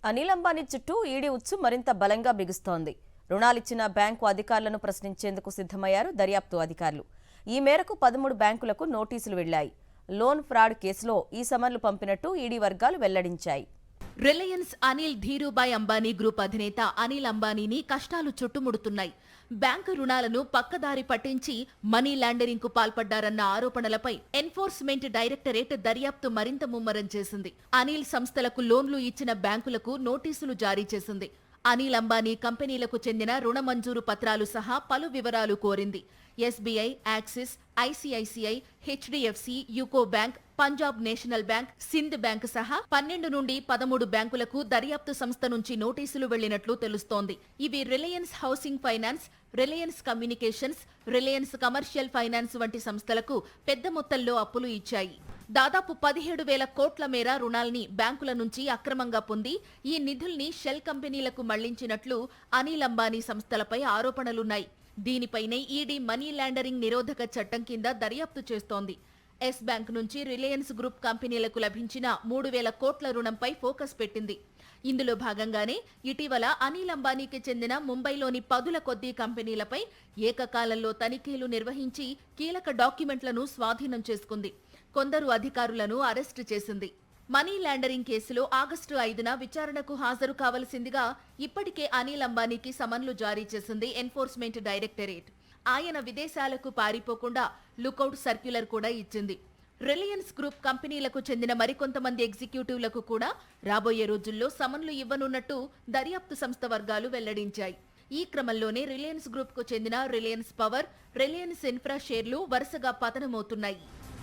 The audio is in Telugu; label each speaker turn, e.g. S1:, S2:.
S1: అనిల్ అంబానీ చుట్టూ ఈడీ ఉచ్చు మరింత బలంగా బిగుస్తోంది. రుణాలిచ్చిన బ్యాంకు అధికారులను ప్రశ్నించేందుకు సిద్ధమయ్యారు దర్యాప్తు అధికారులు. ఈ మేరకు 13 బ్యాంకులకు నోటీసులు వెళ్లాయి. లోన్ ఫ్రాడ్ కేసులో ఈ సమన్లు పంపినట్టు ఈడీ వర్గాలు వెల్లడించాయి.
S2: రిలయన్స్ అనిల్ ధీరుభాయ్ అంబానీ గ్రూప్ అధినేత అనిల్ అంబానీని కష్టాలు చుట్టుముడుతున్నాయి. బ్యాంకు రుణాలను పక్కదారి పట్టించి మనీ లాండరింగ్ కు పాల్పడ్డారన్న ఆరోపణలపై ఎన్ఫోర్స్మెంట్ డైరెక్టరేట్ దర్యాప్తు మరింత ముమ్మరం చేసింది. అనిల్ సంస్థలకు లోన్లు ఇచ్చిన బ్యాంకులకు నోటీసులు జారీ చేసింది. అనిల్ అంబానీ కంపెనీలకు చెందిన రుణ మంజూరు పత్రాలు సహా పలు వివరాలు కోరింది. SBI, axis, ICICI, HDFC, UCO bank, Punjab national bank, Sindh bank సహా 12 నుండి 13 బ్యాంకులకు దర్యాప్తు సంస్థ నుంచి నోటీసులు వెళ్లినట్లు తెలుస్తోంది. ఇవి Reliance housing finance, Reliance communications, Reliance commercial finance వంటి సంస్థలకు పెద్ద మొత్తంలో అప్పులు ఇచ్చాయి. దాదాపు 17,000 కోట్ల మేర రుణాల్ని బ్యాంకుల నుంచి అక్రమంగా పొంది ఈ నిధుల్ని షెల్ కంపెనీలకు మళ్లించినట్లు అనిల్ అంబానీ సంస్థలపై ఆరోపణలున్నాయి. దీనిపైనే ఈడీ మనీ లాండరింగ్ నిరోధక చట్టం కింద దర్యాప్తు చేస్తోంది. ఎస్ బ్యాంక్ నుంచి రిలయన్స్ గ్రూప్ కంపెనీలకు లభించిన 3,000 కోట్ల రుణంపై ఫోకస్ పెట్టింది. ఇందులో భాగంగానే ఇటీవల అనిల్ అంబానీకి చెందిన ముంబైలోని 10ల కొద్దీ కంపెనీలపై ఏకకాలంలో తనిఖీలు నిర్వహించి కీలక డాక్యుమెంట్లను స్వాధీనం చేసుకుంది. కొందరు అధికారులను అరెస్టు చేసింది. మనీ లాండరింగ్ కేసులో ఆగస్టు 5న విచారణకు హాజరు కావలసిందిగా ఇప్పటికే అనిల్ అంబానీకి సమన్లు జారీ చేసింది ఎన్ఫోర్స్మెంట్ డైరెక్టరేట్. ఆయన విదేశాలకు పారిపోకుండా లుకౌట్ సర్క్యులర్ కూడా ఇచ్చింది. రిలయన్స్ గ్రూప్ కంపెనీలకు చెందిన మరికొంతమంది ఎగ్జిక్యూటివ్లకు కూడా రాబోయే రోజుల్లో సమన్లు ఇవ్వనున్నట్టు దర్యాప్తు సంస్థ వర్గాలు వెల్లడించాయి. ఈ క్రమంలోనే రిలయన్స్ గ్రూప్ కు చెందిన రిలయన్స్ పవర్, రిలయన్స్ ఇన్ఫ్రా షేర్లు వరుసగా పతనమవుతున్నాయి.